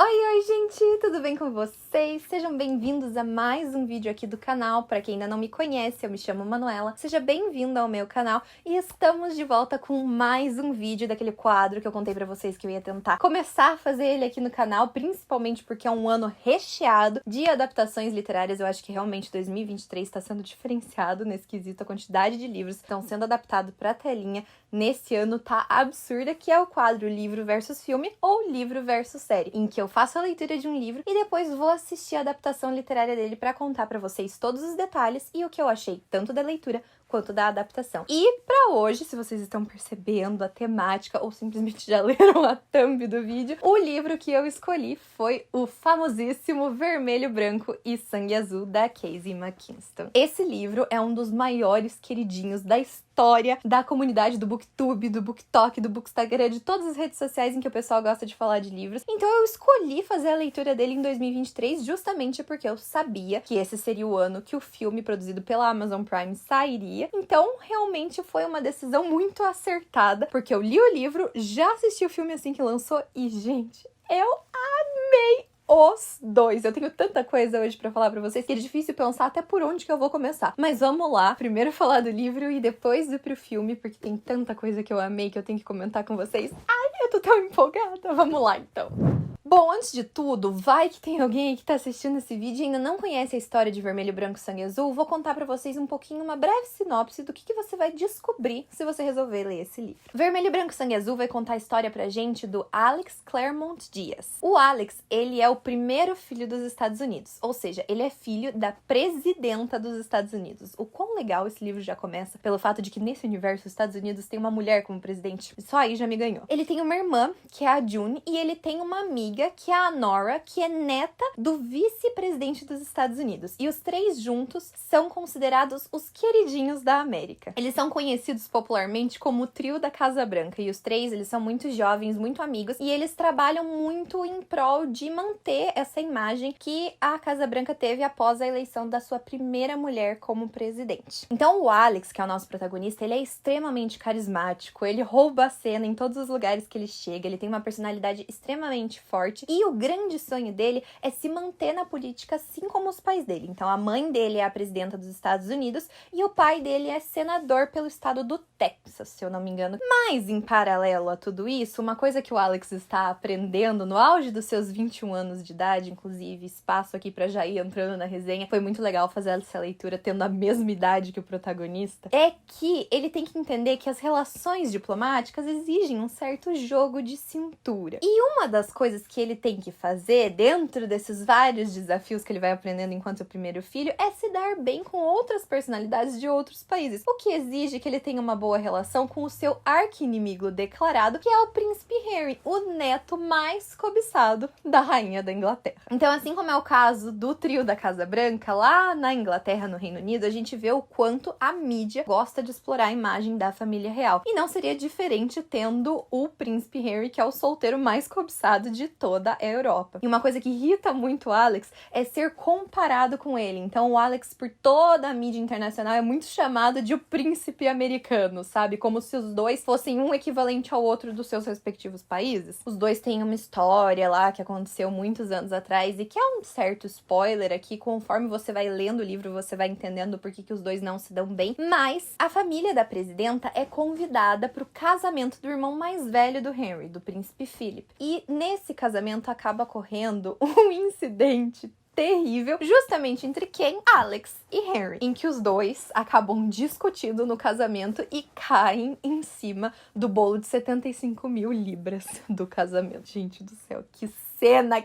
Oi, gente! Tudo bem com vocês? Sejam bem-vindos a mais um vídeo aqui do canal. Para quem ainda não me conhece, eu me chamo Manuela. Seja bem-vindo ao meu canal e estamos de volta com mais um vídeo daquele quadro que eu contei pra vocês que eu ia tentar começar a fazer ele aqui no canal, principalmente porque é um ano recheado de adaptações literárias. Eu acho que realmente 2023 está sendo diferenciado nesse quesito. A quantidade de livros que estão sendo adaptados pra telinha nesse ano tá absurda, que é o quadro livro versus filme ou livro versus série, em que eu faço a leitura de um livro e depois vou assistir a adaptação literária dele pra contar pra vocês todos os detalhes e o que eu achei tanto da leitura quanto da adaptação. E pra hoje, se vocês estão percebendo a temática ou simplesmente já leram a thumb do vídeo, o livro que eu escolhi foi o famosíssimo Vermelho, Branco e Sangue Azul, da Casey McKinston. Esse livro é um dos maiores queridinhos da história da comunidade do Booktube, do BookTok, do Bookstagram, de todas as redes sociais em que o pessoal gosta de falar de livros. Então eu escolhi fazer a leitura dele em 2023 justamente porque eu sabia que esse seria o ano que o filme produzido pela Amazon Prime sairia. Então, realmente foi uma decisão muito acertada, porque eu li o livro, já assisti o filme assim que lançou e, gente, eu amei os dois. Eu tenho tanta coisa hoje pra falar pra vocês que é difícil pensar até por onde que eu vou começar. Mas vamos lá, primeiro falar do livro e depois ir pro filme, porque tem tanta coisa que eu amei que eu tenho que comentar com vocês. Ai, eu tô tão empolgada. Vamos lá, então. Bom, antes de tudo, vai que tem alguém aí que tá assistindo esse vídeo e ainda não conhece a história de Vermelho, Branco e Sangue Azul. Vou contar pra vocês um pouquinho, uma breve sinopse do que você vai descobrir se você resolver ler esse livro. Vermelho, Branco e Sangue Azul vai contar a história pra gente do Alex Claremont Diaz. O Alex, ele é o primeiro filho dos Estados Unidos, ou seja, ele é filho da presidenta dos Estados Unidos. O quão legal esse livro já começa pelo fato de que nesse universo os Estados Unidos tem uma mulher como presidente. Só aí já me ganhou. Ele tem uma irmã, que é a June, e ele tem uma amiga, que é a Nora, que é neta do vice-presidente dos Estados Unidos. E os três juntos são considerados os queridinhos da América. Eles são conhecidos popularmente como o trio da Casa Branca. E os três, eles são muito jovens, muito amigos. E eles trabalham muito em prol de manter essa imagem que a Casa Branca teve após a eleição da sua primeira mulher como presidente. Então o Alex, que é o nosso protagonista, ele é extremamente carismático. Ele rouba a cena em todos os lugares que ele chega. Ele tem uma personalidade extremamente forte. E o grande sonho dele é se manter na política assim como os pais dele. Então a mãe dele é a presidenta dos Estados Unidos e o pai dele é senador pelo estado do Texas, se eu não me engano. Mas em paralelo a tudo isso, uma coisa que o Alex está aprendendo no auge dos seus 21 anos de idade, inclusive espaço aqui pra já ir entrando na resenha, foi muito legal fazer essa leitura tendo a mesma idade que o protagonista, é que ele tem que entender que as relações diplomáticas exigem um certo jogo de cintura. E uma das coisas que ele tem que fazer dentro desses vários desafios que ele vai aprendendo enquanto primeiro filho é se dar bem com outras personalidades de outros países, o que exige que ele tenha uma boa relação com o seu arqui-inimigo declarado, que é o príncipe Harry, o neto mais cobiçado da rainha da Inglaterra. Então, assim como é o caso do trio da Casa Branca, lá na Inglaterra, no Reino Unido, a gente vê o quanto a mídia gosta de explorar a imagem da família real. E não seria diferente tendo o príncipe Harry, que é o solteiro mais cobiçado de toda a Europa. E uma coisa que irrita muito o Alex é ser comparado com ele. Então o Alex, por toda a mídia internacional, é muito chamado de o príncipe americano, sabe? Como se os dois fossem um equivalente ao outro dos seus respectivos países. Os dois têm uma história lá que aconteceu muitos anos atrás e que é um certo spoiler aqui. Conforme você vai lendo o livro, você vai entendendo por que os dois não se dão bem. Mas a família da presidenta é convidada para o casamento do irmão mais velho do Henry, do príncipe Philip. E nesse casamento acaba ocorrendo um incidente terrível, justamente entre quem? Alex e Henry, em que os dois acabam discutindo no casamento e caem em cima do bolo de 75 mil libras do casamento. Gente do céu, que cena,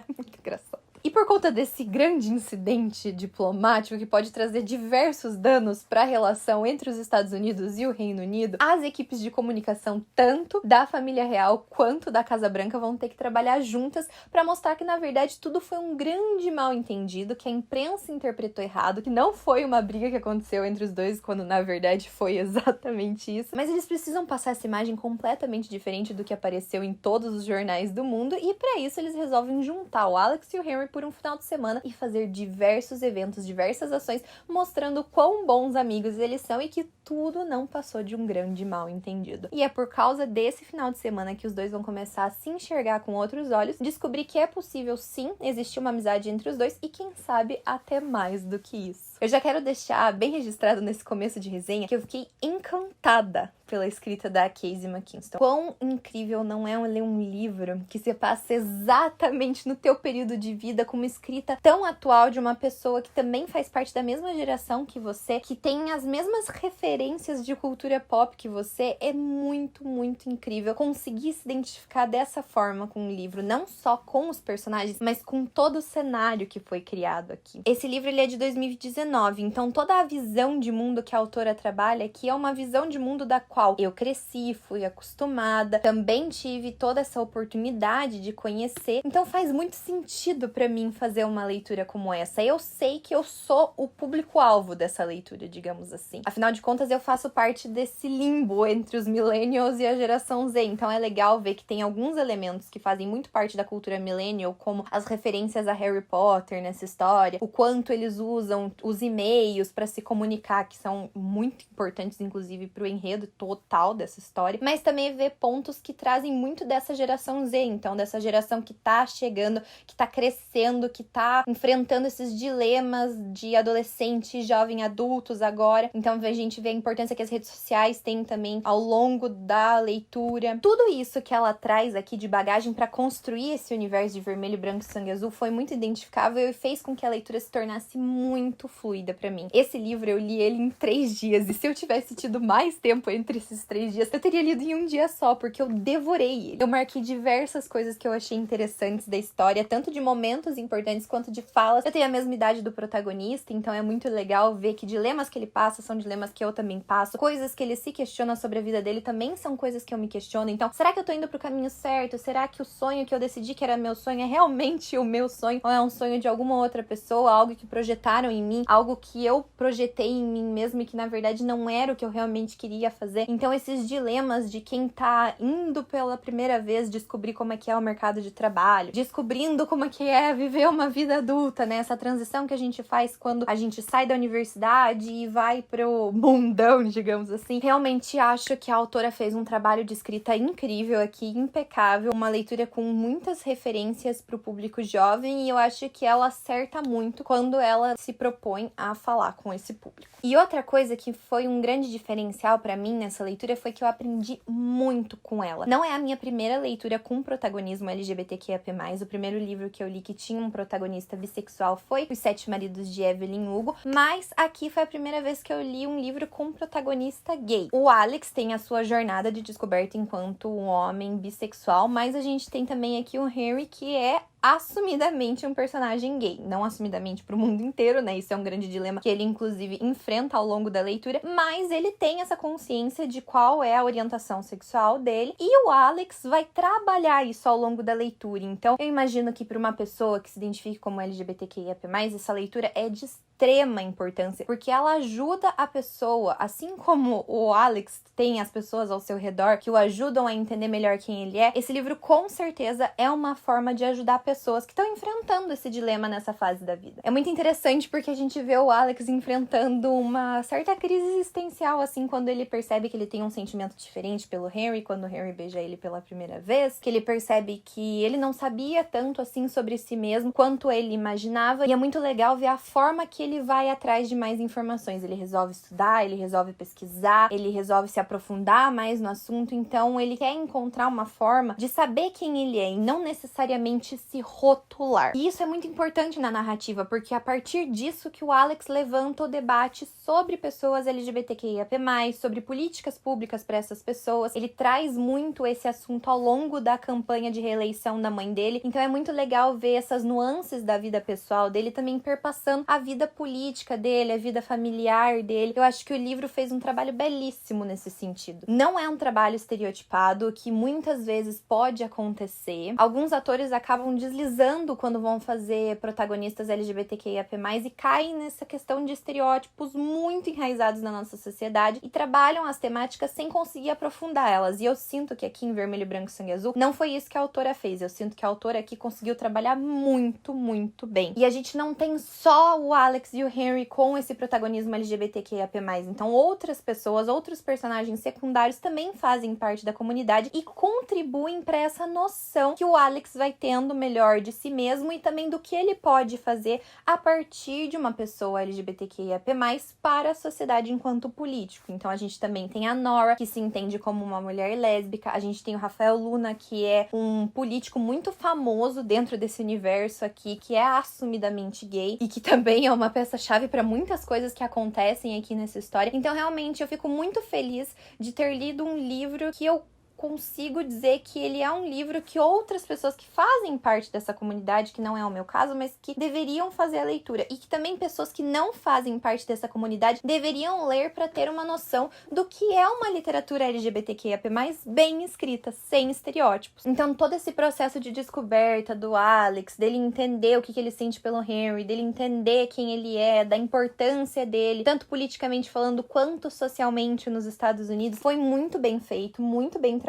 muito engraçado. E por conta desse grande incidente diplomático que pode trazer diversos danos para a relação entre os Estados Unidos e o Reino Unido, as equipes de comunicação tanto da família real quanto da Casa Branca vão ter que trabalhar juntas para mostrar que, na verdade, tudo foi um grande mal-entendido, que a imprensa interpretou errado, que não foi uma briga que aconteceu entre os dois, quando, na verdade, foi exatamente isso. Mas eles precisam passar essa imagem completamente diferente do que apareceu em todos os jornais do mundo e, para isso, eles resolvem juntar o Alex e o Henry por um final de semana e fazer diversos eventos, diversas ações, mostrando quão bons amigos eles são e que tudo não passou de um grande mal entendido. E é por causa desse final de semana que os dois vão começar a se enxergar com outros olhos, descobrir que é possível sim existir uma amizade entre os dois e quem sabe até mais do que isso. Eu já quero deixar bem registrado nesse começo de resenha que eu fiquei encantada pela escrita da Casey McKinston. Quão incrível não é ler um livro que se passa exatamente no teu período de vida, com uma escrita tão atual de uma pessoa que também faz parte da mesma geração que você, que tem as mesmas referências de cultura pop que você. É muito, muito incrível conseguir se identificar dessa forma com o livro, não só com os personagens, mas com todo o cenário que foi criado aqui. Esse livro ele é de 2019, então toda a visão de mundo que a autora trabalha aqui é uma visão de mundo da qual eu cresci, fui acostumada, também tive toda essa oportunidade de conhecer, então faz muito sentido pra mim fazer uma leitura como essa. Eu sei que eu sou o público-alvo dessa leitura, digamos assim. Afinal de contas, eu faço parte desse limbo entre os millennials e a geração Z, então é legal ver que tem alguns elementos que fazem muito parte da cultura millennial, como as referências a Harry Potter nessa história, o quanto eles usam os e-mails pra se comunicar, que são muito importantes, inclusive, pro enredo total dessa história, mas também ver pontos que trazem muito dessa geração Z, então dessa geração que tá chegando, que tá crescendo, que tá enfrentando esses dilemas de adolescente e jovem adultos agora. Então a gente vê a importância que as redes sociais têm também ao longo da leitura. Tudo isso que ela traz aqui de bagagem para construir esse universo de Vermelho, Branco e Sangue Azul foi muito identificável e fez com que a leitura se tornasse muito fluida para mim. Esse livro eu li ele em 3 dias, e se eu tivesse tido mais tempo entre esses 3 dias, eu teria lido em um dia só, porque eu devorei ele. Eu marquei diversas coisas que eu achei interessantes da história, tanto de momentos importantes quanto de falas. Eu tenho a mesma idade do protagonista, então é muito legal ver que dilemas que ele passa são dilemas que eu também passo, coisas que ele se questiona sobre a vida dele também são coisas que eu me questiono. Então, será que eu tô indo pro caminho certo? Será que o sonho que eu decidi que era meu sonho é realmente o meu sonho? Ou é um sonho de alguma outra pessoa, algo que projetaram em mim, algo que eu projetei em mim mesmo e que na verdade não era o que eu realmente queria fazer? Então esses dilemas de quem tá indo pela primeira vez descobrir como é que é o mercado de trabalho, descobrindo como é que é viver uma vida adulta, né? Essa transição que a gente faz quando a gente sai da universidade e vai pro mundão, digamos assim. Realmente acho que a autora fez um trabalho de escrita incrível aqui, impecável, uma leitura com muitas referências pro público jovem, e eu acho que ela acerta muito quando ela se propõe a falar com esse público. E outra coisa que foi um grande diferencial pra mim nessa leitura foi que eu aprendi muito com ela. Não é a minha primeira leitura com protagonismo LGBTQIAP+. O primeiro livro que eu li que tinha um protagonista bissexual foi Os 7 Maridos de Evelyn Hugo, mas aqui foi a primeira vez que eu li um livro com um protagonista gay. O Alex tem a sua jornada de descoberta enquanto um homem bissexual, mas a gente tem também aqui o Henry, que é assumidamente um personagem gay, não assumidamente pro mundo inteiro, né? Isso é um grande dilema que ele inclusive enfrenta ao longo da leitura, mas ele tem essa consciência de qual é a orientação sexual dele, e o Alex vai trabalhar isso ao longo da leitura. Então eu imagino que para uma pessoa que se identifique como LGBTQIAP+, essa leitura é de extrema importância, porque ela ajuda a pessoa, assim como o Alex tem as pessoas ao seu redor que o ajudam a entender melhor quem ele é. Esse livro com certeza é uma forma de ajudar pessoas que estão enfrentando esse dilema nessa fase da vida. É muito interessante porque a gente vê o Alex enfrentando uma certa crise existencial, assim, quando ele percebe que ele tem um sentimento diferente pelo Henry, quando o Henry beija ele pela primeira vez, que ele percebe que ele não sabia tanto assim sobre si mesmo quanto ele imaginava, e é muito legal ver a forma que ele vai atrás de mais informações. Ele resolve estudar, ele resolve pesquisar, ele resolve se aprofundar mais no assunto, então ele quer encontrar uma forma de saber quem ele é e não necessariamente se rotular. E isso é muito importante na narrativa, porque a partir disso que o Alex levanta o debate sobre pessoas LGBTQIAP+, sobre políticas públicas para essas pessoas. Ele traz muito esse assunto ao longo da campanha de reeleição da mãe dele, então é muito legal ver essas nuances da vida pessoal dele também perpassando a vida política dele, a vida familiar dele. Eu acho que o livro fez um trabalho belíssimo nesse sentido. Não é um trabalho estereotipado, que muitas vezes pode acontecer. Alguns atores acabam deslizando quando vão fazer protagonistas LGBTQIAP+, e caem nessa questão de estereótipos muito enraizados na nossa sociedade e trabalham as temáticas sem conseguir aprofundar elas. E eu sinto que aqui em Vermelho, Branco e Sangue Azul não foi isso que a autora fez. Eu sinto que a autora aqui conseguiu trabalhar muito, muito bem. E a gente não tem só o Alex e o Henry com esse protagonismo LGBTQIAP+. Então outras pessoas, outros personagens secundários também fazem parte da comunidade e contribuem para essa noção que o Alex vai tendo melhor de si mesmo e também do que ele pode fazer a partir de uma pessoa LGBTQIAP+, para a sociedade enquanto político. Então a gente também tem a Nora, que se entende como uma mulher lésbica. A gente tem o Rafael Luna, que é um político muito famoso dentro desse universo aqui, que é assumidamente gay e que também é uma peça-chave para muitas coisas que acontecem aqui nessa história. Então realmente eu fico muito feliz de ter lido um livro que eu consigo dizer que ele é um livro que outras pessoas que fazem parte dessa comunidade, que não é o meu caso, mas que deveriam fazer a leitura, e que também pessoas que não fazem parte dessa comunidade deveriam ler para ter uma noção do que é uma literatura LGBTQIAP+, bem escrita, sem estereótipos. Então todo esse processo de descoberta do Alex, dele entender o que ele sente pelo Henry, dele entender quem ele é, da importância dele, tanto politicamente falando quanto socialmente nos Estados Unidos, foi muito bem feito, muito bem trabalhado.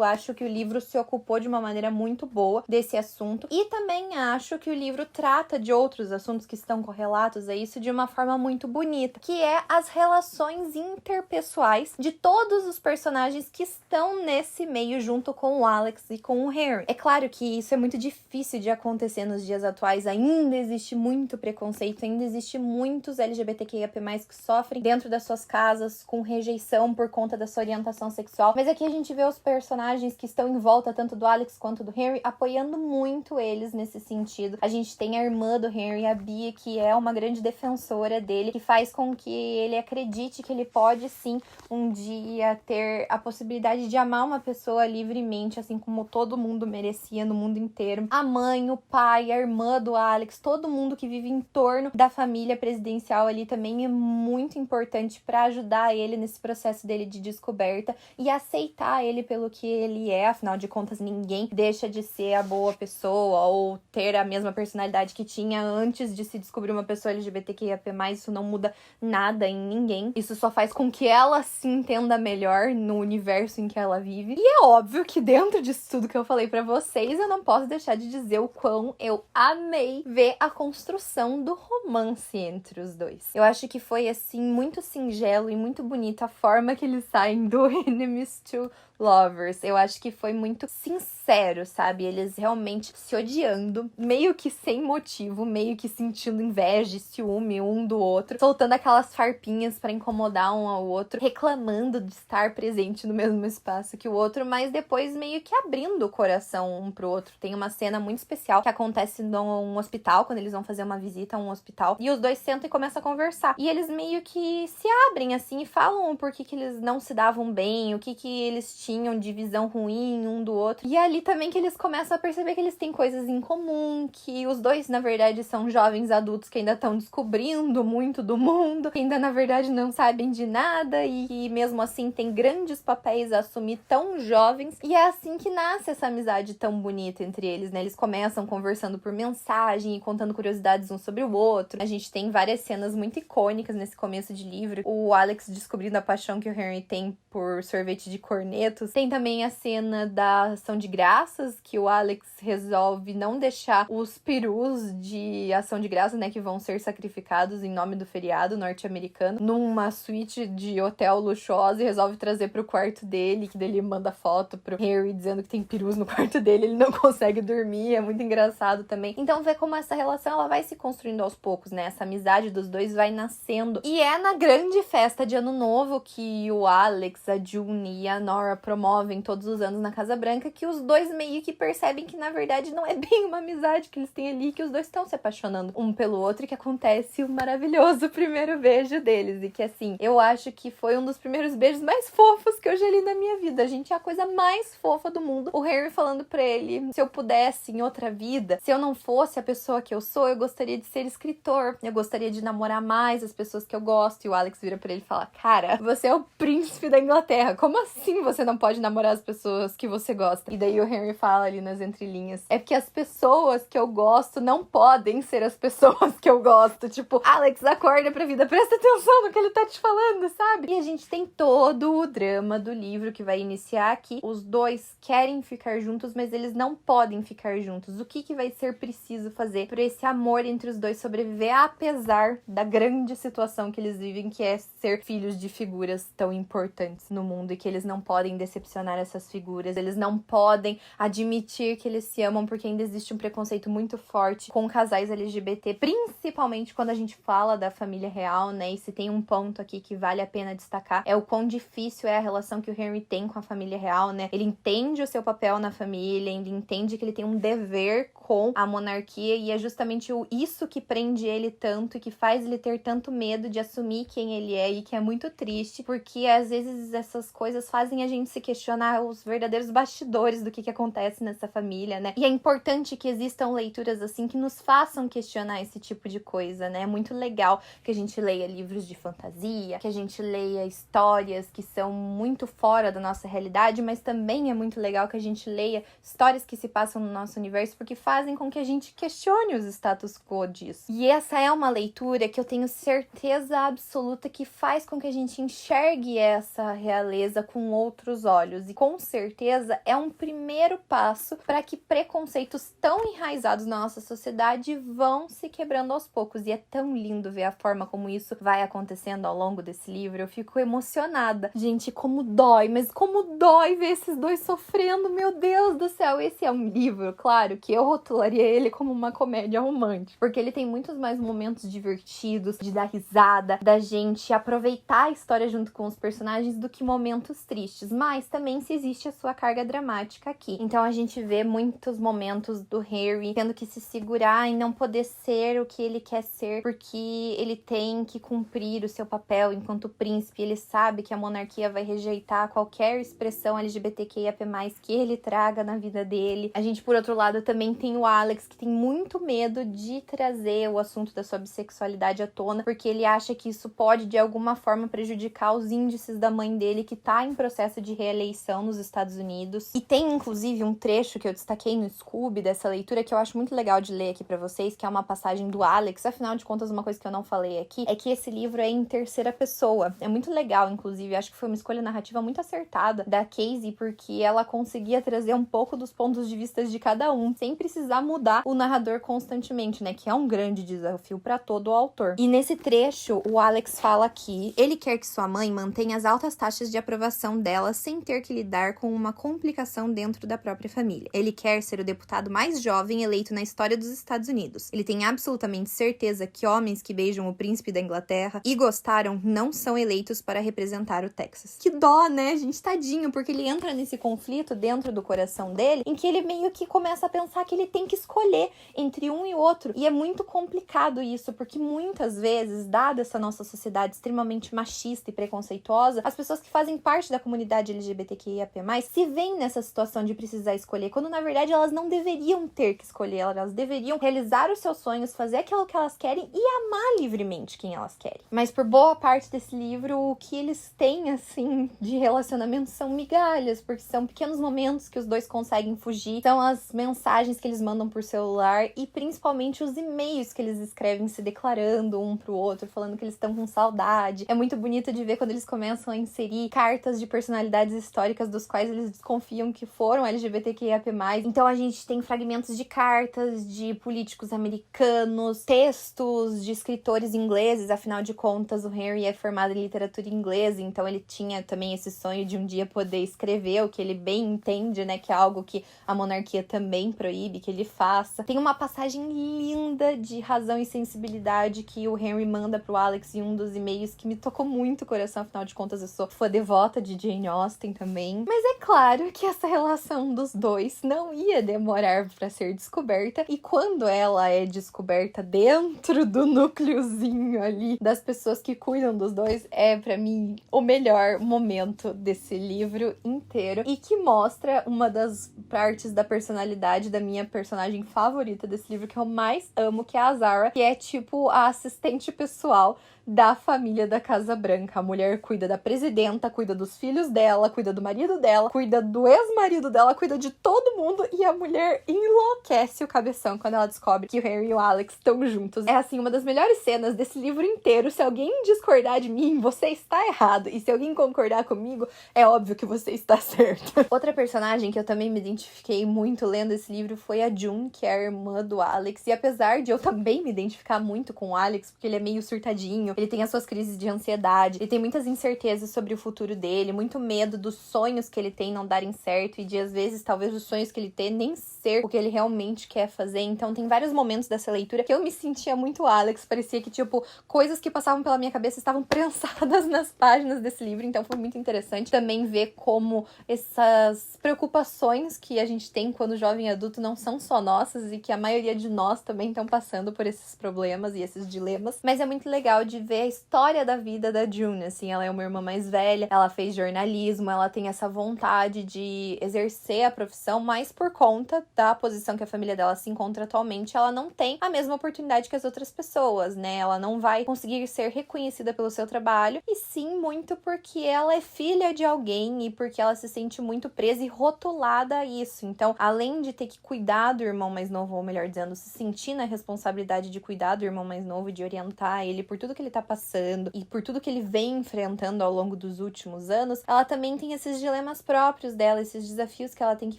Acho que o livro se ocupou de uma maneira muito boa desse assunto, e também acho que o livro trata de outros assuntos que estão correlatos a isso de uma forma muito bonita, que é as relações interpessoais de todos os personagens que estão nesse meio junto com o Alex e com o Harry. É claro que isso é muito difícil de acontecer nos dias atuais, ainda existe muito preconceito, ainda existe muitos LGBTQIAP+, que sofrem dentro das suas casas com rejeição por conta da sua orientação sexual, mas aqui a gente vê os personagens que estão em volta, tanto do Alex quanto do Henry, apoiando muito eles nesse sentido. A gente tem a irmã do Henry, a Bia, que é uma grande defensora dele, que faz com que ele acredite que ele pode sim um dia ter a possibilidade de amar uma pessoa livremente, assim como todo mundo merecia no mundo inteiro. A mãe, o pai, a irmã do Alex, todo mundo que vive em torno da família presidencial ali também é muito importante para ajudar ele nesse processo dele de descoberta e aceitar ele pelo que ele é. Afinal de contas, ninguém deixa de ser a boa pessoa ou ter a mesma personalidade que tinha antes de se descobrir uma pessoa LGBTQIAP+. Isso não muda nada em ninguém. Isso só faz com que ela se entenda melhor no universo em que ela vive. E é óbvio que dentro disso tudo que eu falei pra vocês, eu não posso deixar de dizer o quão eu amei ver a construção do romance entre os dois. Eu acho que foi, assim, muito singelo e muito bonita a forma que eles saem do Enemies to Lovers. Eu acho que foi muito sincero, sabe? Eles realmente se odiando, meio que sem motivo, meio que sentindo inveja e ciúme um do outro, soltando aquelas farpinhas pra incomodar um ao outro, reclamando de estar presente no mesmo espaço que o outro, mas depois meio que abrindo o coração um pro outro. Tem uma cena muito especial que acontece num hospital, quando eles vão fazer uma visita a um hospital, e os dois sentam e começam a conversar. E eles meio que se abrem, assim, e falam o porquê que eles não se davam bem, o que eles tinham de visão ruim um do outro. E é ali também que eles começam a perceber que eles têm coisas em comum, que os dois, na verdade, são jovens adultos que ainda estão descobrindo muito do mundo, que ainda, na verdade, não sabem de nada e que, mesmo assim, têm grandes papéis a assumir tão jovens. E é assim que nasce essa amizade tão bonita entre eles, né? Eles começam conversando por mensagem e contando curiosidades um sobre o outro. A gente tem várias cenas muito icônicas nesse começo de livro. O Alex descobrindo a paixão que o Henry tem por sorvete de cornetos. Tem também a cena da ação de graças, que o Alex resolve não deixar os perus de ação de graças, né, que vão ser sacrificados em nome do feriado norte-americano, numa suíte de hotel luxuosa, e resolve trazer pro quarto dele, que dele manda foto pro Harry dizendo que tem perus no quarto dele, ele não consegue dormir, é muito engraçado também. Então vê como essa relação ela vai se construindo aos poucos, né, essa amizade dos dois vai nascendo. E é na grande festa de Ano Novo que o Alex, a June e a Nora promovem todos os anos na Casa Branca, que os dois meio que percebem que na verdade não é bem uma amizade que eles têm ali, que os dois estão se apaixonando um pelo outro, e que acontece o maravilhoso primeiro beijo deles. E que assim, eu acho que foi um dos primeiros beijos mais fofos que eu já li na minha vida. Gente, é a coisa mais fofa do mundo. O Harry falando pra ele, se eu pudesse em outra vida, se eu não fosse a pessoa que eu sou, eu gostaria de ser escritor, eu gostaria de namorar mais as pessoas que eu gosto. E o Alex vira pra ele e fala, cara, você é o príncipe da Inglaterra, como assim você não pode namorar as pessoas que você gosta? E daí o Harry fala ali nas entrelinhas, é porque as pessoas que eu gosto não podem ser as pessoas que eu gosto. Tipo, Alex, acorda pra vida, presta atenção no que ele tá te falando, sabe? E a gente tem todo o drama do livro que vai iniciar aqui. Os dois querem ficar juntos, mas eles não podem ficar juntos. O que vai ser preciso fazer para esse amor entre os dois sobreviver, apesar da grande situação que eles vivem, que é ser filhos de figuras tão importantes no mundo, e que eles não podem decepcionar essas figuras, eles não podem admitir que eles se amam, porque ainda existe um preconceito muito forte com casais LGBT, principalmente quando a gente fala da família real, né? E se tem um ponto aqui que vale a pena destacar, é o quão difícil é a relação que o Henry tem com a família real, né? Ele entende o seu papel na família, ele entende que ele tem um dever com a monarquia, e é justamente isso que prende ele tanto e que faz ele ter tanto medo de assumir quem ele é, e que é muito triste, porque às vezes essas coisas fazem a gente se questionar os verdadeiros bastidores do que acontece nessa família, né? E é importante que existam leituras assim que nos façam questionar esse tipo de coisa, né? É muito legal que a gente leia livros de fantasia, que a gente leia histórias que são muito fora da nossa realidade, mas também é muito legal que a gente leia histórias que se passam no nosso universo, porque fazem com que a gente questione os status quo disso. E essa é uma leitura que eu tenho certeza absoluta que faz com que a gente enxergue essa realeza com outros olhos, e com certeza é um primeiro passo para que preconceitos tão enraizados na nossa sociedade vão se quebrando aos poucos. E é tão lindo ver a forma como isso vai acontecendo ao longo desse livro. Eu fico emocionada. Gente, como dói, mas como dói ver esses dois sofrendo, meu Deus do céu. Esse é um livro, claro, que eu rotularia ele como uma comédia romântica, porque ele tem muitos mais momentos divertidos, de dar risada, da gente aproveitar a história junto com os personagens, do que momentos tristes, mas também se existe a sua carga dramática aqui. Então a gente vê muitos momentos do Harry tendo que se segurar e não poder ser o que ele quer ser, porque ele tem que cumprir o seu papel enquanto príncipe. Ele sabe que a monarquia vai rejeitar qualquer expressão LGBTQIAP+, que ele traga na vida dele. A gente, por outro lado, também tem o Alex, que tem muito medo de trazer o assunto da sua bissexualidade à tona, porque ele acha que isso pode, de alguma forma, prejudicar os índices da mãe dele, que tá em processo de reeleição nos Estados Unidos. E tem, inclusive, um trecho que eu destaquei no Scooby dessa leitura, que eu acho muito legal de ler aqui pra vocês, que é uma passagem do Alex. Afinal de contas, uma coisa que eu não falei aqui é que esse livro é em terceira pessoa. É muito legal, inclusive. Acho que foi uma escolha narrativa muito acertada da Casey, porque ela conseguia trazer um pouco dos pontos de vista de cada um, sem precisar mudar o narrador constantemente, né? Que é um grande desafio para todo o autor. E nesse trecho, o Alex fala que ele quer que sua mãe mantenha as altas taxas de aprovação dela sem ter que lidar com uma complicação dentro da própria família. Ele quer ser o deputado mais jovem eleito na história dos Estados Unidos. Ele tem absolutamente certeza que homens que beijam o príncipe da Inglaterra e gostaram não são eleitos para representar o Texas. Que dó, né, gente? Tadinho, porque ele entra nesse conflito dentro do coração dele, em que ele meio que começa a pensar que ele tem que escolher entre um e outro. E é muito complicado isso, porque muitas vezes, dada essa nossa sociedade extremamente machista e preconceituosa, as pessoas que fazem parte da comunidade LGBTQIAP+, se veem nessa situação de precisar escolher, quando na verdade elas não deveriam ter que escolher, elas deveriam realizar os seus sonhos, fazer aquilo que elas querem e amar livremente quem elas querem. Mas por boa parte desse livro, o que eles têm, assim, de relacionamento são migalhas, porque são pequenos momentos que os dois conseguem fugir, são as mensagens que eles mandam por celular e principalmente os e-mails que eles escrevem se declarando um pro outro, falando que eles estão com saudade. É muito bonito de ver quando eles começam a inserir cartas de personalidades históricas dos quais eles desconfiam que foram LGBTQIAP+. Então a gente tem fragmentos de cartas de políticos americanos, textos de escritores ingleses. Afinal de contas, o Henry é formado em literatura inglesa, então ele tinha também esse sonho de um dia poder escrever o que ele bem entende, né, que é algo que a monarquia também proíbe que ele faça. Tem uma passagem linda de razão e sensibilidade que o Henry manda pro Alex em um dos e-mails que me tocou muito o coração. Afinal de contas, eu sou fã devota de Jane Austen, gostem também. Mas é claro que essa relação dos dois não ia demorar pra ser descoberta, e quando ela é descoberta dentro do núcleozinho ali das pessoas que cuidam dos dois, é pra mim o melhor momento desse livro inteiro, e que mostra uma das partes da personalidade da minha personagem favorita desse livro, que eu mais amo, que é a Zara, que é tipo a assistente pessoal da família da Casa Branca. A mulher cuida da presidenta, cuida dos filhos dela, cuida do marido dela, cuida do ex-marido dela, cuida de todo mundo, e a mulher enlouquece o cabeção quando ela descobre que o Harry e o Alex estão juntos. É assim, uma das melhores cenas desse livro inteiro. Se alguém discordar de mim, você está errado, e se alguém concordar comigo, é óbvio que você está certo. Outra personagem que eu também me identifiquei muito lendo esse livro foi a June, que é a irmã do Alex, e apesar de eu também me identificar muito com o Alex, porque ele é meio surtadinho, ele tem as suas crises de ansiedade, ele tem muitas incertezas sobre o futuro dele, muito medo dos sonhos que ele tem não darem certo, e de às vezes talvez os sonhos que ele tem nem ser o que ele realmente quer fazer. Então tem vários momentos dessa leitura que eu me sentia muito Alex, parecia que tipo, coisas que passavam pela minha cabeça estavam prensadas nas páginas desse livro, então foi muito interessante também ver como essas preocupações que a gente tem quando jovem adulto não são só nossas, e que a maioria de nós também estão passando por esses problemas e esses dilemas. Mas é muito legal de ver a história da vida da June, assim, ela é uma irmã mais velha, ela fez jornalismo, ela tem essa vontade de exercer a profissão, mas por conta da posição que a família dela se encontra atualmente, ela não tem a mesma oportunidade que as outras pessoas, né? Ela não vai conseguir ser reconhecida pelo seu trabalho, e sim muito porque ela é filha de alguém e porque ela se sente muito presa e rotulada a isso. Então, além de ter que cuidar do irmão mais novo, ou melhor dizendo, se sentir na responsabilidade de cuidar do irmão mais novo, de orientar ele por tudo que ele tá passando e por tudo que ele vem enfrentando ao longo dos últimos anos, ela também tem esses dilemas próprios dela, esses desafios que ela tem que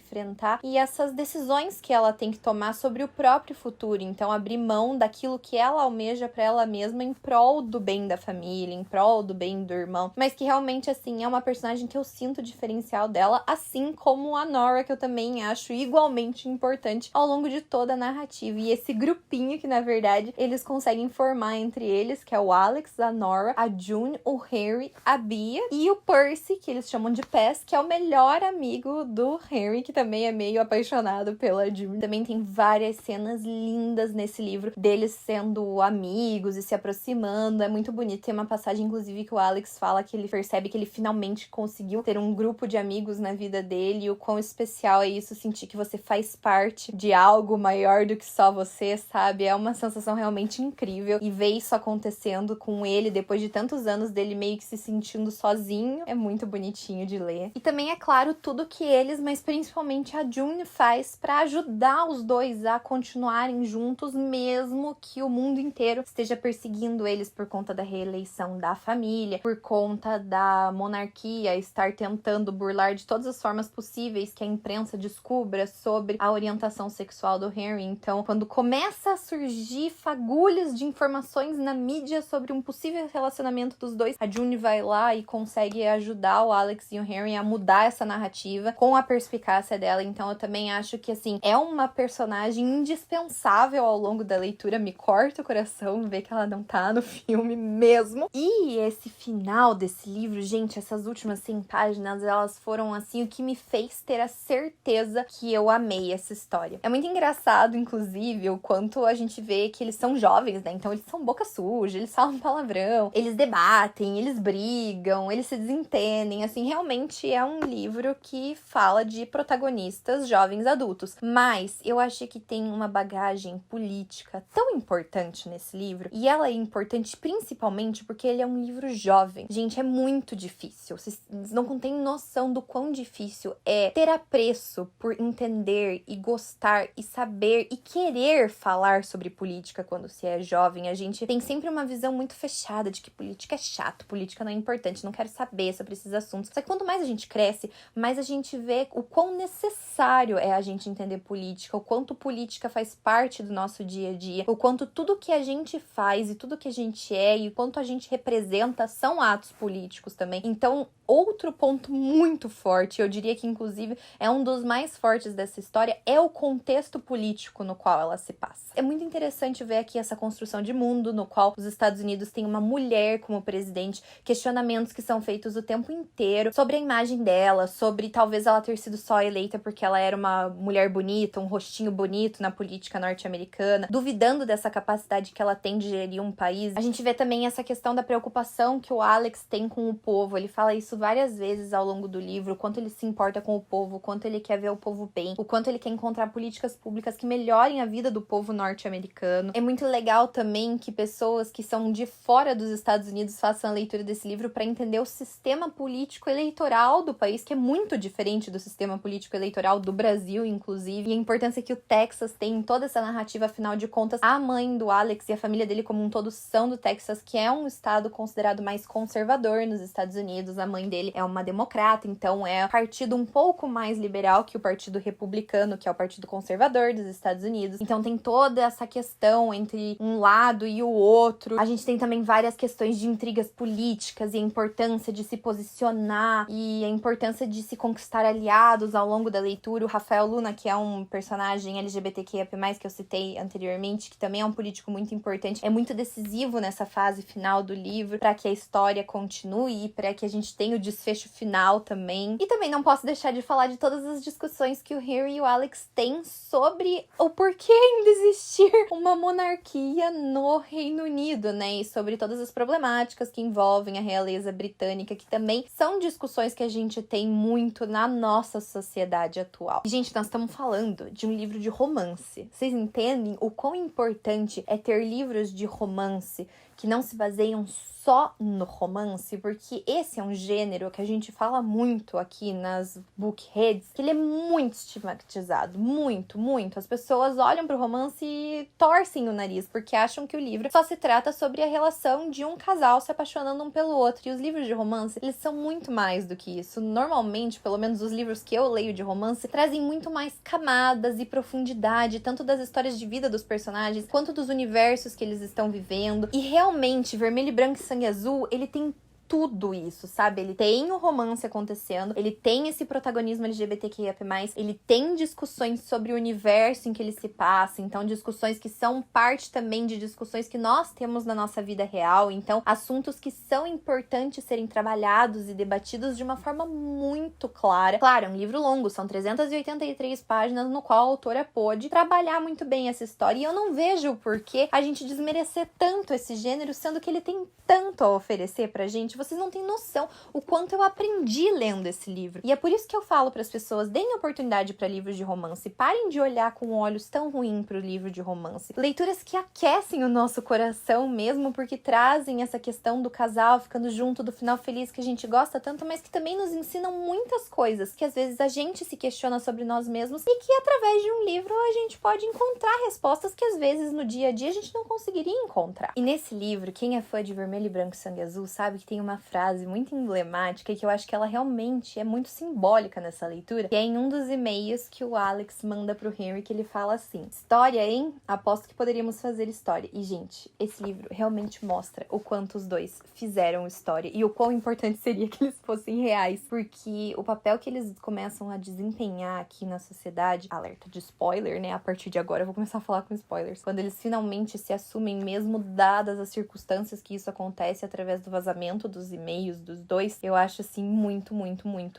enfrentar e essas decisões que ela tem que tomar sobre o próprio futuro. Então, abrir mão daquilo que ela almeja pra ela mesma em prol do bem da família, em prol do bem do irmão, mas que realmente, assim, é uma personagem que eu sinto o diferencial dela, assim como a Nora, que eu também acho igualmente importante ao longo de toda a narrativa. E esse grupinho que, na verdade, eles conseguem formar entre eles, que é o Alex, a Nora, a June, o Harry, a Bea e o Percy, que eles chamam de Pez, que é o melhor amigo do Harry, que também é meio apaixonado pela June. Também tem várias cenas lindas nesse livro deles sendo amigos e se aproximando, é muito bonito. Tem uma passagem, inclusive, que o Alex fala que ele percebe que ele finalmente conseguiu ter um grupo de amigos na vida dele, e o quão especial é isso, sentir que você faz parte de algo maior do que só você, sabe? É uma sensação realmente incrível, e ver isso acontecendo com ele depois de tantos anos dele meio que se sentindo sozinho é muito bonitinho de ler. E também, é claro, tudo que eles, mas principalmente a June, faz pra ajudar os dois a continuarem juntos, mesmo que o mundo inteiro esteja perseguindo eles por conta da reeleição da família, por conta da monarquia estar tentando burlar de todas as formas possíveis que a imprensa descubra sobre a orientação sexual do Harry. Então, quando começa a surgir fagulhas de informações na mídia sobre um possível relacionamento dos dois, a June vai lá e consegue ajudar o Alex e o Harry a mudar essa narrativa com a perspicácia dela. Então, eu também acho que, assim, é uma personagem indispensável ao longo da leitura. Me corta o coração ver que ela não tá no filme mesmo. E esse final desse livro, gente, essas últimas 100 páginas, elas foram, assim, o que me fez ter a certeza que eu amei essa história. É muito engraçado, inclusive, o quanto a gente vê que eles são jovens, né? Então, eles são boca suja, eles falam palavrão, eles debatem, eles brigam, eles se desentendem. Assim, realmente é um livro que fala de protagonistas jovens adultos. Mas eu achei que tem uma bagagem política tão importante nesse livro, e ela é importante principalmente porque ele é um livro jovem. Gente, é muito difícil. Vocês não têm noção do quão difícil é ter apreço por entender e gostar e saber e querer falar sobre política quando se é jovem. A gente tem sempre uma visão muito fechada de que política é chato, política não é importante, não quero saber sobre esses assuntos. Só que quanto mais a gente cresce, mais a gente vê o quão necessário é a gente entender política, o quanto política faz parte do nosso dia a dia, o quanto tudo que a gente faz e tudo que a gente é e o quanto a gente representa são atos políticos também. Então, outro ponto muito forte, eu diria que inclusive é um dos mais fortes dessa história, é o contexto político no qual ela se passa. É muito interessante ver aqui essa construção de mundo no qual os Estados Unidos têm uma mulher como presidente, questionamentos que são feitos o tempo inteiro inteiro sobre a imagem dela, sobre talvez ela ter sido só eleita porque ela era uma mulher bonita, um rostinho bonito na política norte-americana, duvidando dessa capacidade que ela tem de gerir um país. A gente vê também essa questão da preocupação que o Alex tem com o povo. Ele fala isso várias vezes ao longo do livro, o quanto ele se importa com o povo, o quanto ele quer ver o povo bem, o quanto ele quer encontrar políticas públicas que melhorem a vida do povo norte-americano. É muito legal também que pessoas que são de fora dos Estados Unidos façam a leitura desse livro para entender o sistema político eleitoral do país, que é muito diferente do sistema político eleitoral do Brasil, inclusive, e a importância que o Texas tem em toda essa narrativa. Afinal de contas, a mãe do Alex e a família dele como um todo são do Texas, que é um estado considerado mais conservador nos Estados Unidos. A mãe dele é uma democrata, então é um partido um pouco mais liberal que o Partido Republicano, que é o Partido Conservador dos Estados Unidos. Então tem toda essa questão entre um lado e o outro. A gente tem também várias questões de intrigas políticas e a importância de se posicionar e a importância de se conquistar aliados ao longo da leitura. O Rafael Luna, que é um personagem LGBTQIA+, que eu citei anteriormente, que também é um político muito importante, é muito decisivo nessa fase final do livro para que a história continue e para que a gente tenha o desfecho final também. E também não posso deixar de falar de todas as discussões que o Harry e o Alex têm sobre o porquê ainda existir uma monarquia no Reino Unido, né? E sobre todas as problemáticas que envolvem a realeza britânica, que também são discussões que a gente tem muito na nossa sociedade atual. E, gente, nós estamos falando de um livro de romance. Vocês entendem o quão importante é ter livros de romance que não se baseiam só no romance? Porque esse é um gênero que a gente fala muito aqui nas bookheads, que ele é muito estigmatizado, muito. As pessoas olham pro romance e torcem o nariz, porque acham que o livro só se trata sobre a relação de um casal se apaixonando um pelo outro. E os livros de romance, eles são muito mais do que isso. Normalmente, pelo menos os livros que eu leio de romance, trazem muito mais camadas e profundidade, tanto das histórias de vida dos personagens, quanto dos universos que eles estão vivendo. E realmente, Vermelho e Branco e Sangue Azul, ele tem tudo isso, sabe? Ele tem o romance acontecendo, ele tem esse protagonismo LGBTQIA+, ele tem discussões sobre o universo em que ele se passa, então discussões que são parte também de discussões que nós temos na nossa vida real, então assuntos que são importantes serem trabalhados e debatidos de uma forma muito clara. Claro, é um livro longo, são 383 páginas, no qual a autora pôde trabalhar muito bem essa história, e eu não vejo por que a gente desmerecer tanto esse gênero, sendo que ele tem tanto a oferecer pra gente. Vocês não têm noção o quanto eu aprendi lendo esse livro. E é por isso que eu falo para as pessoas, deem oportunidade para livros de romance. Parem de olhar com olhos tão ruins para o livro de romance. Leituras que aquecem o nosso coração mesmo, porque trazem essa questão do casal ficando junto, do final feliz que a gente gosta tanto, mas que também nos ensinam muitas coisas que às vezes a gente se questiona sobre nós mesmos e que através de um livro a gente pode encontrar respostas que às vezes no dia a dia a gente não conseguiria encontrar. E nesse livro, quem é fã de Vermelho e Branco e Sangue Azul sabe que tem uma frase muito emblemática e que eu acho que ela realmente é muito simbólica nessa leitura, que é em um dos e-mails que o Alex manda pro Henry, que ele fala assim: história, hein? Aposto que poderíamos fazer história. E, gente, esse livro realmente mostra o quanto os dois fizeram história e o quão importante seria que eles fossem reais, porque o papel que eles começam a desempenhar aqui na sociedade, alerta de spoiler, né? A partir de agora eu vou começar a falar com spoilers. Quando eles finalmente se assumem, mesmo dadas as circunstâncias que isso acontece através do vazamento dos e-mails dos dois, eu acho assim muito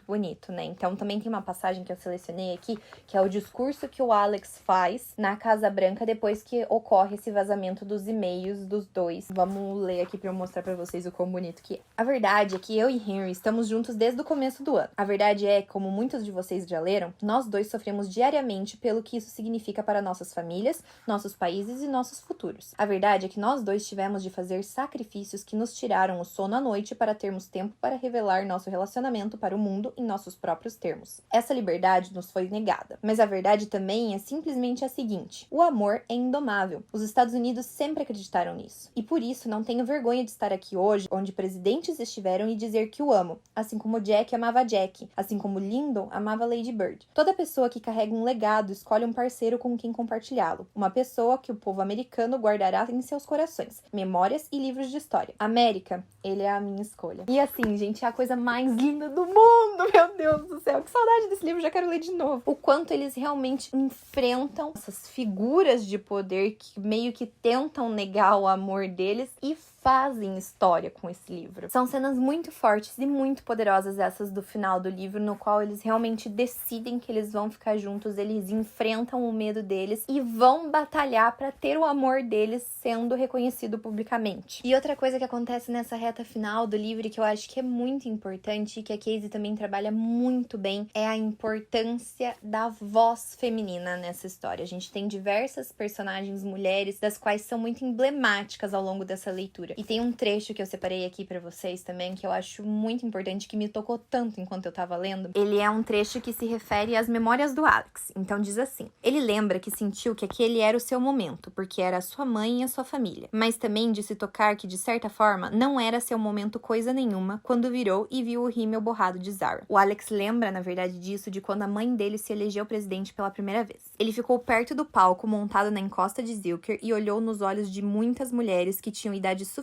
bonito, né? Então também tem uma passagem que eu selecionei aqui, que é o discurso que o Alex faz na Casa Branca depois que ocorre esse vazamento dos e-mails dos dois. Vamos ler aqui pra eu mostrar pra vocês o quão bonito que é. A verdade é que eu e Henry estamos juntos desde o começo do ano. A verdade é, como muitos de vocês já leram, nós dois sofremos diariamente pelo que isso significa para nossas famílias, nossos países e nossos futuros. A verdade é que nós dois tivemos de fazer sacrifícios que nos tiraram o sono à noite para termos tempo para revelar nosso relacionamento para o mundo em nossos próprios termos. Essa liberdade nos foi negada. Mas a verdade também é simplesmente a seguinte: o amor é indomável. Os Estados Unidos sempre acreditaram nisso. E por isso não tenho vergonha de estar aqui hoje, onde presidentes estiveram, e dizer que o amo, assim como Jack amava Jack, assim como Lyndon amava Lady Bird. Toda pessoa que carrega um legado escolhe um parceiro com quem compartilhá-lo. Uma pessoa que o povo americano guardará em seus corações, memórias e livros de história. América, ele é a minha minha escolha. E assim, gente, é a coisa mais linda do mundo, meu Deus do céu, que saudade desse livro, já quero ler de novo. O quanto eles realmente enfrentam essas figuras de poder que meio que tentam negar o amor deles e fazem história com esse livro. São cenas muito fortes e muito poderosas essas do final do livro, no qual eles realmente decidem que eles vão ficar juntos, eles enfrentam o medo deles e vão batalhar para ter o amor deles sendo reconhecido publicamente. E outra coisa que acontece nessa reta final do livro, que eu acho que é muito importante e que a Casey também trabalha muito bem, é a importância da voz feminina nessa história. A gente tem diversas personagens mulheres, das quais são muito emblemáticas ao longo dessa leitura. E tem um trecho que eu separei aqui pra vocês também, que eu acho muito importante, que me tocou tanto enquanto eu tava lendo. Ele é um trecho que se refere às memórias do Alex. Então diz assim: ele lembra que sentiu que aquele era o seu momento, porque era a sua mãe e a sua família. Mas também de se tocar que, de certa forma, não era seu momento coisa nenhuma, quando virou e viu o rímel borrado de Zara. O Alex lembra, na verdade, disso de quando a mãe dele se elegeu presidente pela primeira vez. Ele ficou perto do palco, montado na encosta de Zilker, e olhou nos olhos de muitas mulheres que tinham idade suficiente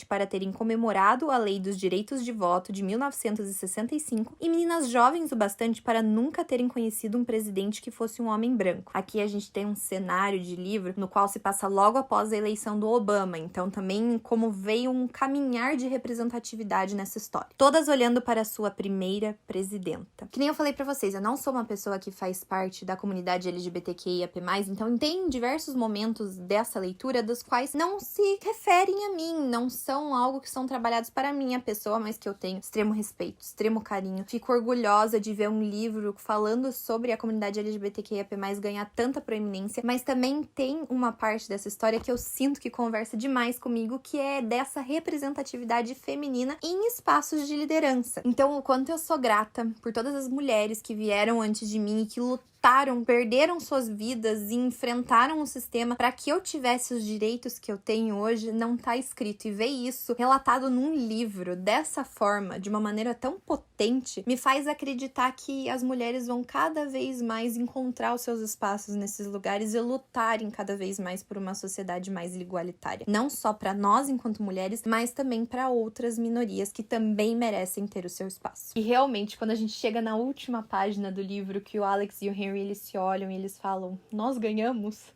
para terem comemorado a Lei dos Direitos de Voto de 1965 e meninas jovens o bastante para nunca terem conhecido um presidente que fosse um homem branco. Aqui a gente tem um cenário de livro no qual se passa logo após a eleição do Obama, então também como veio um caminhar de representatividade nessa história. Todas olhando para a sua primeira presidenta. Que nem eu falei pra vocês, eu não sou uma pessoa que faz parte da comunidade LGBTQIAP+, então tem diversos momentos dessa leitura dos quais não se referem a mim, não são algo que são trabalhados para a minha pessoa, mas que eu tenho extremo respeito, extremo carinho. Fico orgulhosa de ver um livro falando sobre a comunidade LGBTQIAP+, ganhar tanta proeminência, mas também tem uma parte dessa história que eu sinto que conversa demais comigo, que é dessa representatividade feminina em espaços de liderança. Então, o quanto eu sou grata por todas as mulheres que vieram antes de mim e que lutaram, perderam suas vidas e enfrentaram o sistema para que eu tivesse os direitos que eu tenho hoje, não tá escrito. E ver isso relatado num livro dessa forma, de uma maneira tão potente, me faz acreditar que as mulheres vão cada vez mais encontrar os seus espaços nesses lugares e lutarem cada vez mais por uma sociedade mais igualitária. Não só para nós enquanto mulheres, mas também para outras minorias que também merecem ter o seu espaço. E realmente, quando a gente chega na última página do livro, que o Alex e o Henry eles se olham e eles falam, nós ganhamos?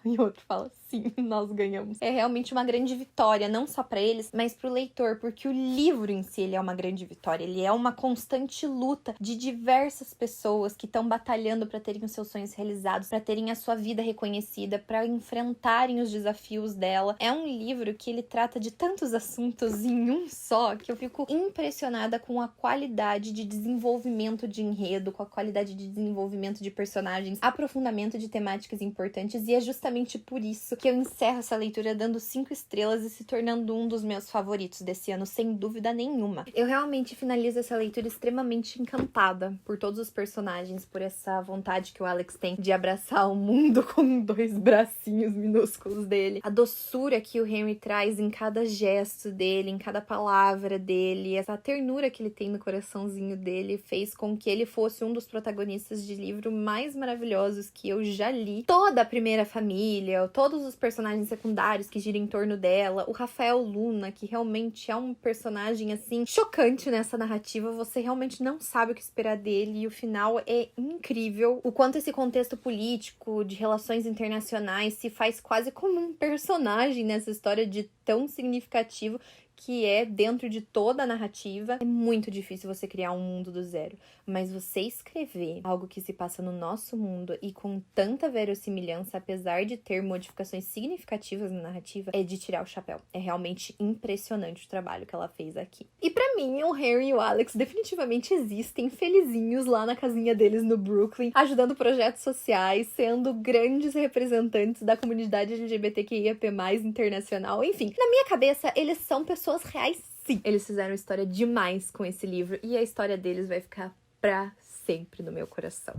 E outro fala, sim, nós ganhamos. É realmente uma grande vitória, não só pra eles, mas pro leitor, porque o livro em si ele é uma grande vitória. Ele é uma constante luta de diversas pessoas que estão batalhando pra terem os seus sonhos realizados, pra terem a sua vida reconhecida, pra enfrentarem os desafios dela. É um livro que ele trata de tantos assuntos em um só, que eu fico impressionada com a qualidade de desenvolvimento de enredo, com a qualidade de desenvolvimento de personagens, aprofundamento de temáticas importantes, e é justamente por isso que eu encerro essa leitura dando 5 estrelas e se tornando um dos meus favoritos desse ano, sem dúvida nenhuma. Eu realmente finalizo essa leitura extremamente encantada por todos os personagens, por essa vontade que o Alex tem de abraçar o mundo com 2 bracinhos minúsculos dele. A doçura que o Henry traz em cada gesto dele, em cada palavra dele, essa ternura que ele tem no coraçãozinho dele fez com que ele fosse um dos protagonistas de livro mais maravilhosos que eu já li. Toda a primeira família, todos os personagens secundários que giram em torno dela, o Rafael Luna, que realmente é um personagem, assim, chocante nessa narrativa, você realmente não sabe o que esperar dele, e o final é incrível. O quanto esse contexto político, de relações internacionais, se faz quase como um personagem nessa história de tão significativo que é dentro de toda a narrativa. É muito difícil você criar um mundo do zero, mas você escrever algo que se passa no nosso mundo e com tanta verossimilhança, apesar de ter modificações significativas na narrativa, é de tirar o chapéu. É realmente impressionante o trabalho que ela fez aqui. E pra mim, o Harry e o Alex definitivamente existem felizinhos lá na casinha deles no Brooklyn, ajudando projetos sociais, sendo grandes representantes da comunidade LGBTQIAP+, internacional. Enfim, na minha cabeça, eles são pessoas reais, sim. Eles fizeram história demais com esse livro e a história deles vai ficar pra sempre no meu coração.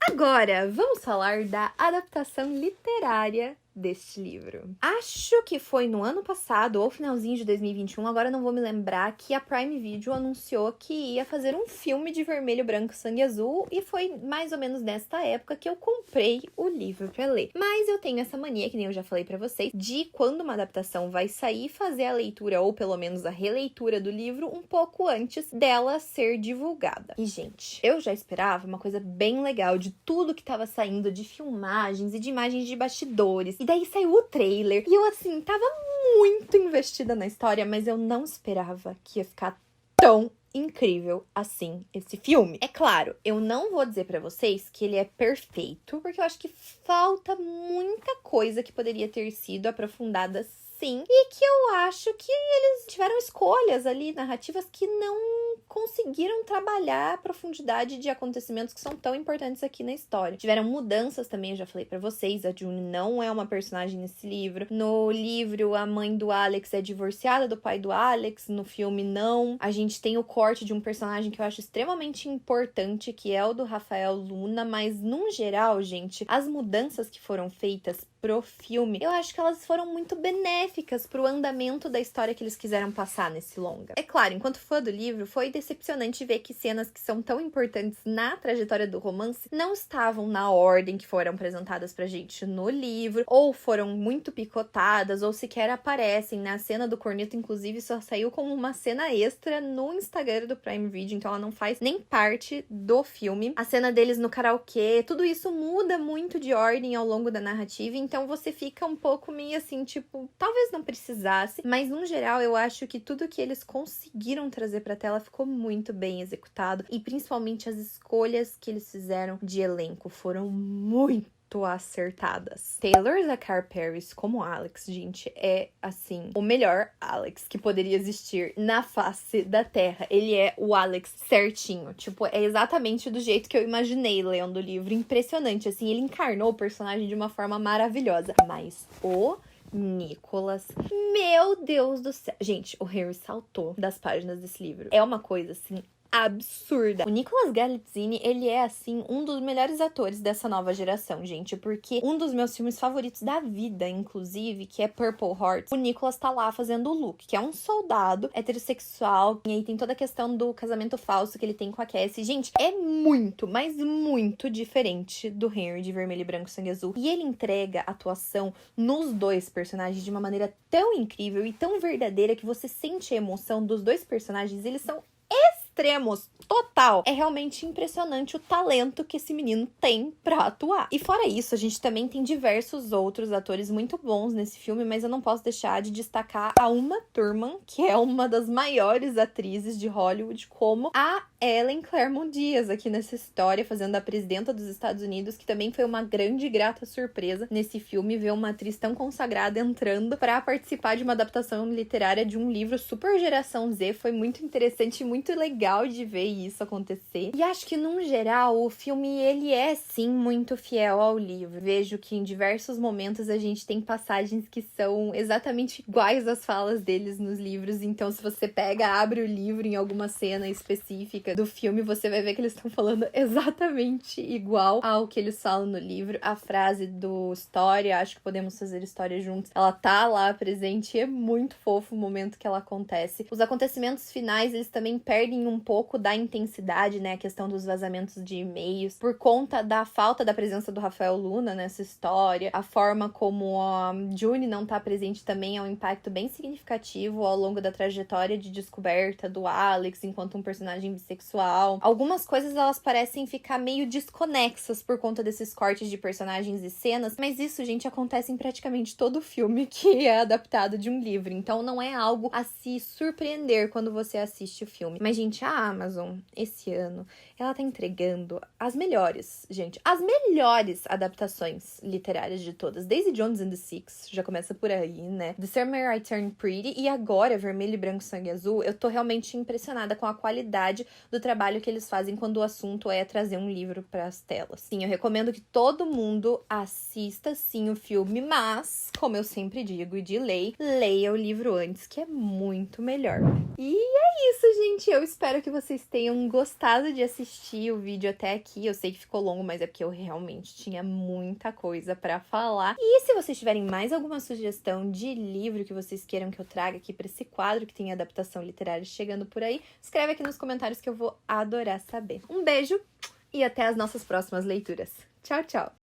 Agora, vamos falar da adaptação literária deste livro? Acho que foi no ano passado, ou finalzinho de 2021, agora não vou me lembrar, que a Prime Video anunciou que ia fazer um filme de Vermelho, Branco, Sangue Azul, e foi mais ou menos nesta época que eu comprei o livro pra ler. Mas eu tenho essa mania, que nem eu já falei pra vocês, de quando uma adaptação vai sair, fazer a leitura, ou pelo menos a releitura do livro, um pouco antes dela ser divulgada. E, gente, eu já esperava uma coisa bem legal de tudo que tava saindo, de filmagens e de imagens de bastidores. E daí saiu o trailer. E eu, assim, tava muito investida na história, mas eu não esperava que ia ficar tão incrível assim esse filme. É claro, eu não vou dizer pra vocês que ele é perfeito, porque eu acho que falta muita coisa que poderia ter sido aprofundada sim, e que eu acho que eles tiveram escolhas ali, narrativas que não conseguiram trabalhar a profundidade de acontecimentos que são tão importantes aqui na história. Tiveram mudanças também, eu já falei pra vocês, a June não é uma personagem nesse livro. No livro, a mãe do Alex é divorciada do pai do Alex, no filme não. A gente tem o corte de um personagem que eu acho extremamente importante, que é o do Rafael Luna, mas num geral, gente, as mudanças que foram feitas pro filme, eu acho que elas foram muito benéficas pro andamento da história que eles quiseram passar nesse longa. É claro, enquanto fã do livro, foi decepcionante ver que cenas que são tão importantes na trajetória do romance não estavam na ordem que foram apresentadas pra gente no livro, ou foram muito picotadas, ou sequer aparecem, né? A cena do corneto, inclusive, só saiu como uma cena extra no Instagram do Prime Video, então ela não faz nem parte do filme. A cena deles no karaokê, tudo isso muda muito de ordem ao longo da narrativa, então você fica um pouco meio assim, tipo, talvez não precisasse, mas no geral eu acho que tudo que eles conseguiram trazer pra tela ficou muito bem executado, e principalmente as escolhas que eles fizeram de elenco foram muito acertadas. Taylor Zakhar Paris como Alex, gente, é assim, o melhor Alex que poderia existir na face da Terra. Ele é o Alex certinho, tipo, é exatamente do jeito que eu imaginei lendo o livro. Impressionante, assim, ele encarnou o personagem de uma forma maravilhosa. Mas o Nicholas, meu Deus do céu. Gente, o Harry saltou das páginas desse livro. É uma coisa, assim, absurda. O Nicholas Galitzine, ele é, assim, um dos melhores atores dessa nova geração, gente, porque um dos meus filmes favoritos da vida, inclusive, que é Purple Hearts, o Nicholas tá lá fazendo o Luke, que é um soldado heterossexual, e aí tem toda a questão do casamento falso que ele tem com a Cassie. Gente, é muito, mas muito diferente do Henry de Vermelho, Branco, Sangue Azul, e ele entrega a atuação nos dois personagens de uma maneira tão incrível e tão verdadeira que você sente a emoção dos dois personagens. Eles são extremos, total. É realmente impressionante o talento que esse menino tem pra atuar. E fora isso, a gente também tem diversos outros atores muito bons nesse filme, mas eu não posso deixar de destacar a Uma Thurman, que é uma das maiores atrizes de Hollywood, como a Ellen Claremont Diaz aqui nessa história, fazendo a presidenta dos Estados Unidos, que também foi uma grande e grata surpresa nesse filme, ver uma atriz tão consagrada entrando pra participar de uma adaptação literária de um livro super geração Z. Foi muito interessante e muito legal de ver isso acontecer. E acho que, num geral, o filme, ele é, sim, muito fiel ao livro. Vejo que em diversos momentos a gente tem passagens que são exatamente iguais às falas deles nos livros. Então, se você pega, abre o livro em alguma cena específica do filme, você vai ver que eles estão falando exatamente igual ao que eles falam no livro. A frase do História, acho que podemos fazer história juntos, ela tá lá presente e é muito fofo o momento que ela acontece. Os acontecimentos finais, eles também perdem um pouco da intensidade, né, a questão dos vazamentos de e-mails, por conta da falta da presença do Rafael Luna nessa história. A forma como a June não tá presente também é um impacto bem significativo ao longo da trajetória de descoberta do Alex enquanto um personagem bissexual. Algumas coisas, elas parecem ficar meio desconexas por conta desses cortes de personagens e cenas, mas isso, gente, acontece em praticamente todo filme que é adaptado de um livro, então não é algo a se surpreender quando você assiste o filme. Mas, gente, a Amazon, esse ano, ela tá entregando as melhores, gente, as melhores adaptações literárias de todas. Daisy Jones and the Six, já começa por aí, né? The Summer I Turned Pretty, e agora Vermelho, Branco, Sangue Azul. Eu tô realmente impressionada com a qualidade do trabalho que eles fazem quando o assunto é trazer um livro para as telas. Sim, eu recomendo que todo mundo assista sim o filme, mas, como eu sempre digo e de lei, leia o livro antes, que é muito melhor. E é isso, gente. Eu espero que vocês tenham gostado de assistir o vídeo até aqui. Eu sei que ficou longo, mas é porque eu realmente tinha muita coisa pra falar. E se vocês tiverem mais alguma sugestão de livro que vocês queiram que eu traga aqui pra esse quadro que tem adaptação literária chegando por aí, escreve aqui nos comentários que eu vou adorar saber. Um beijo e até as nossas próximas leituras. Tchau, tchau!